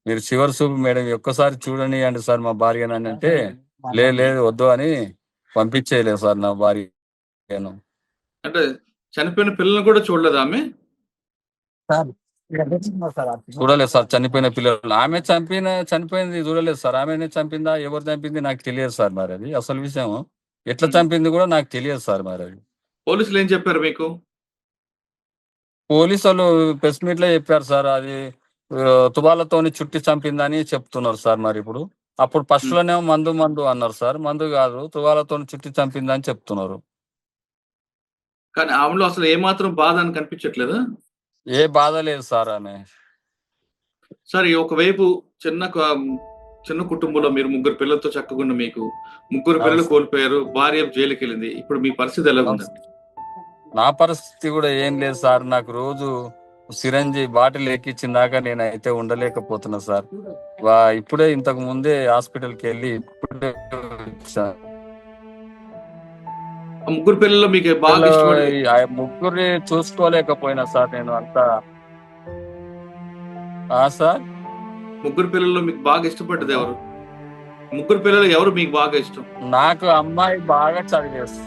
మీరు చివరి చూపు మేడం ఒక్కసారి చూడనియండి సార్ మా భార్యనని అంటే, లేదు వద్దు అని పంపించేయలేదు సార్ నా భార్యను. అంటే చనిపోయిన పిల్లల్ని కూడా చూడలేదా ఆమె? చూడలేదు సార్ చనిపోయిన పిల్లలు. ఆమె చనిపోయింది చూడలేదు సార్. ఆమెనే చంపిందా, ఎవరు చంపింది నాకు తెలియదు సార్. మరి అది అసలు విషయం. ఎట్లా చంపింది కూడా నాకు తెలియదు సార్. మరి అది పోలీసులు ఏం చెప్పారు మీకు? పోలీసు వాళ్ళు ప్రెస్ మీట్ లో చెప్పారు సార్. అది తువాలతోని చుట్టి చంపిందని చెప్తున్నారు సార్. మరి ఇప్పుడు అప్పుడు ఫస్ట్ లోనేమో మందు అన్నారు సార్. మందు కాదు, తువాలతోని చుట్టి చంపిందని చెప్తున్నారు. కానీ ఆమెలో అసలు ఏమాత్రం బాధ అని కనిపించట్లేదా? ఏ బాధ లేదు సార్. ఆమె సార్ ఒకవైపు చిన్న కుటుంబంలో మీరు ముగ్గురు పిల్లలతో చక్కగా మీకు ముగ్గురు పిల్లలు కోల్పోయారు, భార్య జైలుకి వెళ్ళింది. ఇప్పుడు మీ పరిస్థితి ఎలా ఉందండి? నా పరిస్థితి కూడా ఏం లేదు సార్. నాకు రోజు సిరంజి బాటిల్ ఎక్కించిన దాకా నేనైతే ఉండలేకపోతున్నా సార్. ఇప్పుడే ఇంతకు ముందే హాస్పిటల్కి వెళ్ళి ఇప్పుడే ముగ్గురు పిల్లలు మీకు బాగా ముగ్గురిని చూసుకోలేకపోయినా సార్ నేను అంతా. సార్ ముగ్గురు పిల్లలు మీకు బాగా ఇష్టపడ్డది ఎవరు? ముగ్గురు పిల్లలు ఎవరు మీకు బాగా ఇష్టం? నాకు అమ్మాయి బాగా చదివేది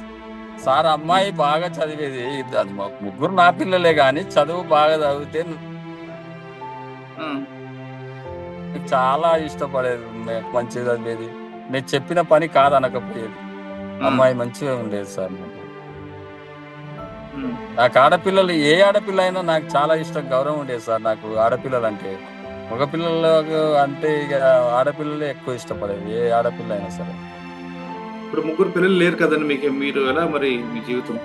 సార్. అమ్మాయి బాగా చదివేది. ముగ్గురు నా పిల్లలే గాని చదువు బాగా చదివితే చాలా ఇష్టపడేది. మంచిగా చదివేది. నేను చెప్పిన పని కాదనకపోయేది. అమ్మాయి మంచిగా ఉండేది సార్. నాకు ఆడపిల్లలు, ఏ ఆడపిల్ల అయినా నాకు చాలా ఇష్టం, గౌరవం ఉండేది సార్. నాకు ఆడపిల్లలు అంటే, మగపిల్లలకు అంటే ఇక ఆడపిల్లలే ఎక్కువ ఇష్టపడేది, ఏ ఆడపిల్ల అయినా సరే. ఇప్పుడు ముగ్గురు పిల్లలు లేరు కదండి మీకు, మీరు ఎలా మరి మీ జీవితం?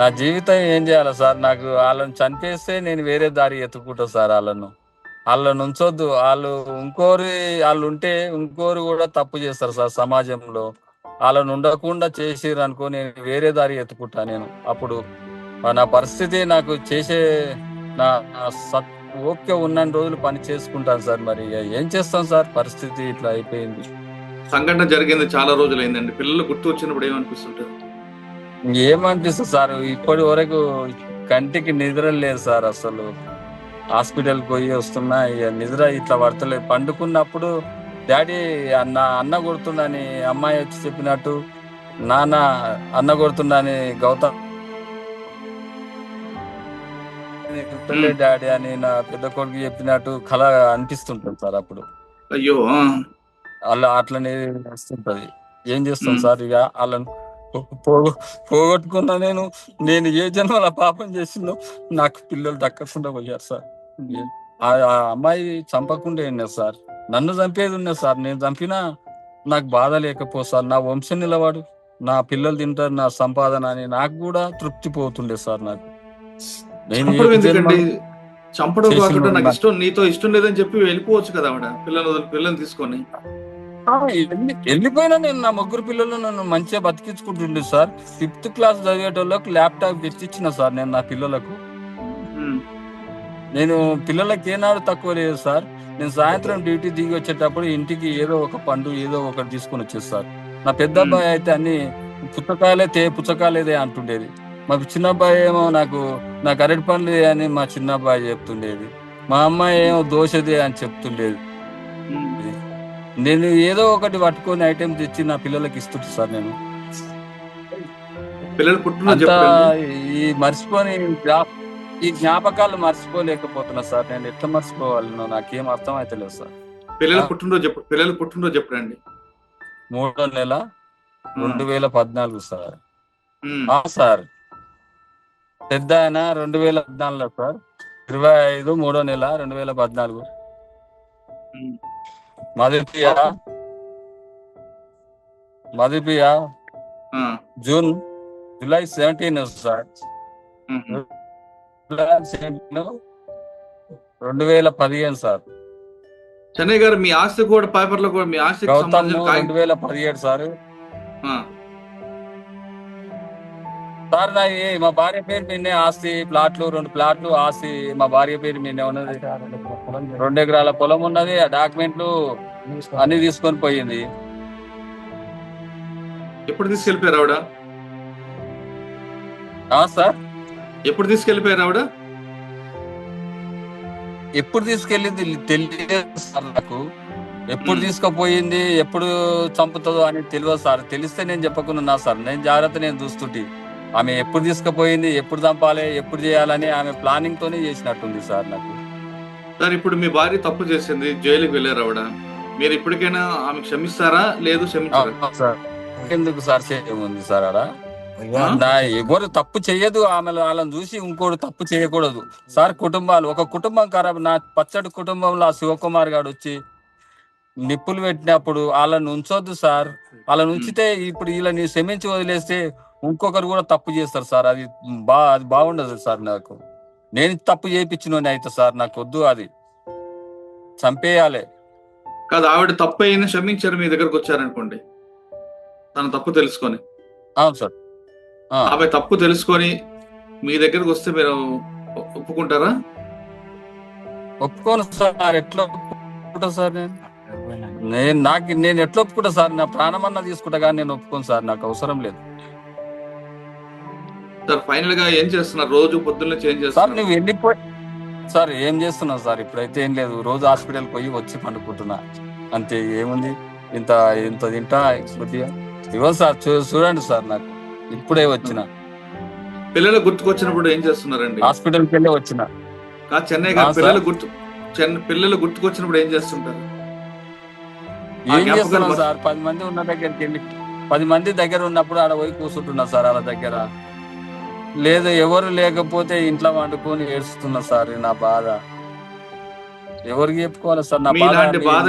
నా జీవితం ఏం చేయాలి సార్? నాకు వాళ్ళని చంపేస్తే నేను వేరే దారి ఎత్తుకుంటా సార్. వాళ్ళని ఉంచొద్దు. వాళ్ళు ఉంటే ఇంకోరు కూడా తప్పు చేస్తారు సార్ సమాజంలో. వాళ్ళని ఉండకుండా చేసిర్రు అనుకో, నేను వేరే దారి ఎత్తుకుంటా. నేను అప్పుడు నా పరిస్థితి, నాకు చేసే నా ఓకే ఉన్నన్ని రోజులు పని చేసుకుంటాను సార్. మరి ఏం చేస్తాం సార్, పరిస్థితి ఇట్లా అయిపోయింది. సంఘటన జరిగింది చాలా రోజులు అయిందండి. పిల్లలు గుర్తు వచ్చినప్పుడు ఏమనిపిస్తుంటారు? ఏమనిపిస్తుంది సార్, ఇప్పటి వరకు కంటికి నిద్ర లేదు సార్. అసలు హాస్పిటల్కి పోయి వస్తున్నా, నిద్ర ఇట్లా పడతలేదు. పండుకున్నప్పుడు డాడీ అన్న కొడుతుందని అమ్మాయి వచ్చి చెప్పినట్టు, నాన్న అన్న కొడుతుందని గౌతమ్ డాడీ అని నా పెద్ద కొడుకు చెప్పినట్టు కళ అనిపిస్తుంటది సార్. అప్పుడు అయ్యో అలా అట్లనే వస్తుంటది. ఏం చేస్తాం సార్? ఇక వాళ్ళని పోగొట్టుకున్నా. నేను ఏ జన్మల పాపం చేసిందో నాకు పిల్లలు దక్కకుండా పోయారు సార్. ఆ అమ్మాయి చంపకుండా ఉన్నది సార్. నన్ను చంపేది ఉన్నది సార్. నేను చంపినా నాకు బాధ లేకపో సార్. నా వంశం నిలవాడు, నా పిల్లలు తింటారు, నా సంపాదన అని నాకు కూడా తృప్తి పోతుండే సార్. నాకు చంపడం కాకుండా నాకు ఇష్టం, నీతో ఇష్టం లేదని చెప్పి వెళ్ళిపోవచ్చు కదా ఆవిడ, పిల్లల్ని తీసుకొని. వెళ్ళిపోయినా నేను నా ముగ్గురు పిల్లలు నన్ను మంచిగా బతికించుకుంటుండే సార్. 5th క్లాస్ చదివేటోళ్ళకి ల్యాప్టాప్ తెచ్చిచ్చిన సార్ నేను నా పిల్లలకు. నేను పిల్లలకి ఏనాడు తక్కువ లేదు సార్. నేను సాయంత్రం డ్యూటీ దిగి వచ్చేటప్పుడు ఇంటికి ఏదో ఒక పండు ఏదో ఒకటి తీసుకొని వచ్చేది సార్. నా పెద్ద అబ్బాయి అయితే అన్ని పుచ్చకాలేదే అంటుండేది. మా చిన్న అబ్బాయి ఏమో నాకు అరటి పండ్లు అని మా చిన్న అబ్బాయి చెప్తుండేది. మా అమ్మాయి ఏమో దోశదే అని చెప్తుండేది. నేను ఏదో ఒకటి పట్టుకొని ఐటెం తెచ్చి నా పిల్లలకి ఇస్తుంటా సార్. నేను ఈ జ్ఞాపకాలు మర్చిపోలేకపోతున్నా సార్. నేను ఎట్లా మర్చిపోవాలనో నాకేం అర్థం అయితే లేదు సార్. పిల్లల పుట్టినరోజు ఎప్పుడండి? 3వ నెల 2014 సార్. సార్ పెద్ద ఆయన 2014లో సార్. 25 3వ నెల 2014. మధుపియా జూలై 17 సార్. 2015 సార్. చెన్నై గారు, మీ ఆస్తి కూడా పేపర్లో కూడా మీ ఆస్తి 2017 సార్. సార్ మా భార్య పేరు మీదే ఆస్తి, 2 ప్లాట్లు ఆస్తి మా భార్య పేరు మీదే ఉన్నది. 2 ఎకరాల పొలం ఉన్నది. ఆ డాక్యుమెంట్లు అన్ని తీసుకొని పోయింది. ఎప్పుడు తీసుకెళ్ళిపోయారు ఆవిడ? సార్ ఎప్పుడు తీసుకెళ్ళిపోయారు ఆవిడ? ఎప్పుడు తీసుకెళ్ళింది తెలియదు సార్ నాకు. ఎప్పుడు ఉమ్. తీసుకుపోయింది, ఎప్పుడు చంపుతుందో అని తెలియదు సార్. తెలిస్తే నేను చెప్పకుండా సార్. నేను చూస్తుంటే ఆమె ఎప్పుడు తీసుకుపోయింది, ఎప్పుడు చంపాలి, ఎప్పుడు చేయాలని ఆమె ప్లానింగ్ తోనే చేసినట్టుంది సార్ నాకు. సార్ ఇప్పుడు మీ భార్య తప్పు చేసింది, జైలుకి వెళ్ళారు ఆవిడ. మీరు ఇప్పటికైనా ఆమె క్షమిస్తారా, లేదు క్షమించరా? సార్ ఎందుకు సార్ ఉంది సార్ ఆడ ఆ? ఎవరు తప్పు చెయ్యదు. వాళ్ళని చూసి ఇంకోటి తప్పు చేయకూడదు సార్. కుటుంబాలు ఒక కుటుంబం ఖరాబ్. నా పచ్చడి కుటుంబంలో ఆ శివకుమార్ గారు వచ్చి నిప్పులు పెట్టినప్పుడు వాళ్ళని ఉంచొద్దు సార్. వాళ్ళని ఉమ్. ఉంచితే ఇప్పుడు వీళ్ళని క్షమించి వదిలేస్తే ఇంకొకరు కూడా తప్పు చేస్తారు సార్. అది బాగుండదు సార్ నాకు. నేను తప్పు చేయించిన అయితే సార్ నాకు వద్దు. అది చంపేయాలి. కాదు, ఆవిడ తప్పు అయినా క్షమించారు, మీ దగ్గరకు వచ్చారనుకోండి, తన తప్పు తెలుసుకొని. అవును సార్. ఆమె తప్పు తెలుసుకొని మీ దగ్గరకు వస్తే మీరు ఒప్పుకుంటారా? ఒప్పుకోను సార్. ఎట్లా ఒప్పుకుంటా సార్? నేను ఎట్లా ఒప్పుకుంటా సార్? నా ప్రాణమన్నా తీసుకుంటా కానీ నేను ఒప్పుకోను సార్. నాకు అవసరం లేదు సార్ ఫైనల్ గా ఏం చేస్తున్నారు? రోజు పొద్దున్న ఏం సార్. చేస్తున్నారు? నువ్వు వెళ్ళిపోయి సార్ ఏం చేస్తున్నావు సార్? ఇప్పుడైతే ఏం లేదు. రోజు హాస్పిటల్ పోయి వచ్చి పండుకుంటున్నా అంతే. ఏముంది? ఇంత ఇంత తింటా కొద్దిగా. ఇవ్వ సార్. చూడండి సార్, నాకు ఇప్పుడే వచ్చిన. పిల్లలు గుర్తుకొచ్చినప్పుడు ఏం చేస్తున్నారండి? హాస్పిటల్కి వెళ్ళి వచ్చిన. చెన్నై గారు, సార్. పిల్లలు గుర్తుకొచ్చినప్పుడు ఏం చేస్తుంటారు? ఏం చేస్తున్నాం సార్? 10 మంది ఉన్న దగ్గరికి వెళ్ళి 10 మంది దగ్గర ఉన్నప్పుడు ఆడ పోయి కూర్చుంటున్నా సార్. వాళ్ళ దగ్గర లేదు, ఎవరు లేకపోతే ఇంట్లో వండుకొని ఏడుస్తున్నా సార్. నా బాధ ఎవరికి చెప్పుకోవాలి సార్? నా మీలాంటి బాధ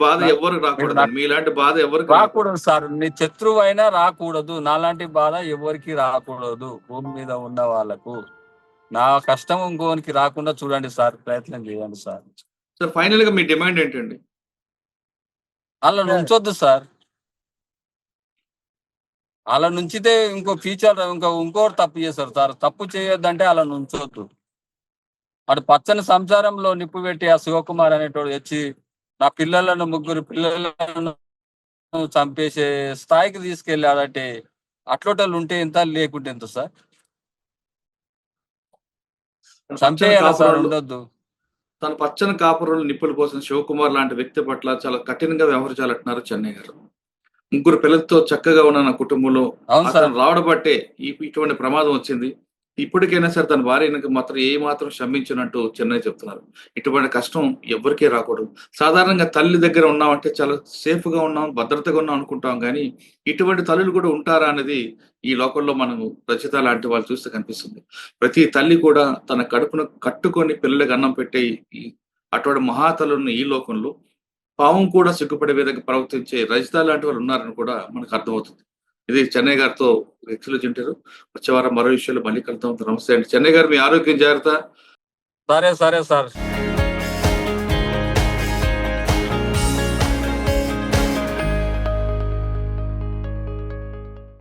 బాధ ఎవరు రాకూడదు. మీలాంటి బాధ ఎవరికి రాకూడదు సార్. నీ శత్రువు అయినా రాకూడదు. నాలాంటి బాధ ఎవరికి రాకూడదు. భూమి మీద ఉన్న వాళ్ళకు నా కష్టం ఇంకోనికి రాకుండా చూడండి సార్. ప్రయత్నం చేయండి సార్. సార్ ఫైనల్ గా మీ డిమాండ్ ఏంటండి? అలా ఉంచొద్దు సార్. అలా నుంచితే ఇంకో ఫ్యూచర్ ఇంకోటి తప్పు చేస్తారు సార్. తప్పు చేయొద్దంటే అలా ఉంచొద్దు. అటు పచ్చని సంసారంలో నిప్పు పెట్టి ఆ శివకుమార్ అనేటోడు వచ్చి నా ముగ్గురు పిల్లలను చంపేసే స్థాయికి తీసుకెళ్ళాడంటే అట్లోటలు ఉంటే ఎంత, లేకుంటే ఎంత సార్? చంపేయాలి సార్, ఉండొద్దు. తన పచ్చని కాపురంలో నిప్పుల కోసం శివకుమార్ లాంటి వ్యక్తి పట్ల చాలా కఠినంగా వ్యవహరించాలంటున్నారు చెన్నై గారు. ముగ్గురు పిల్లలతో చక్కగా ఉన్న నా కుటుంబంలో అతను రావడం బట్టే ఇటువంటి ప్రమాదం వచ్చింది. ఇప్పటికైనా సరే తన భార్యకి మాత్రం ఏ మాత్రం క్షమించినట్టు చెన్నై చెప్తున్నారు. ఇటువంటి కష్టం ఎవరికీ రాకూడదు. సాధారణంగా తల్లి దగ్గర ఉన్నామంటే చాలా సేఫ్ గా ఉన్నాం, భద్రతగా ఉన్నాం అనుకుంటాం, కానీ ఇటువంటి తల్లులు కూడా ఉంటారా అనేది ఈ లోకంలో మనం రచిత లాంటి వాళ్ళు చూస్తే కనిపిస్తుంది. ప్రతి తల్లి కూడా తన కడుపును కట్టుకొని పిల్లలకు అన్నం పెట్టే అటువంటి మహాతల్లున్న ఈ లోకంలో పావం కూడా సిగ్గుపడే విధంగా ప్రవర్తించే రజిత లాంటి వాళ్ళు ఉన్నారని కూడా మనకు అర్థమవుతుంది. ఇది చెన్నై గారితో వ్యక్తులు తింటారు. వచ్చే వారం మరో విషయాలు మళ్ళీ కలుద్దాం. నమస్తే అండి చెన్నై గారు. మీ ఆరోగ్యం జాగ్రత్త. సరే సార్.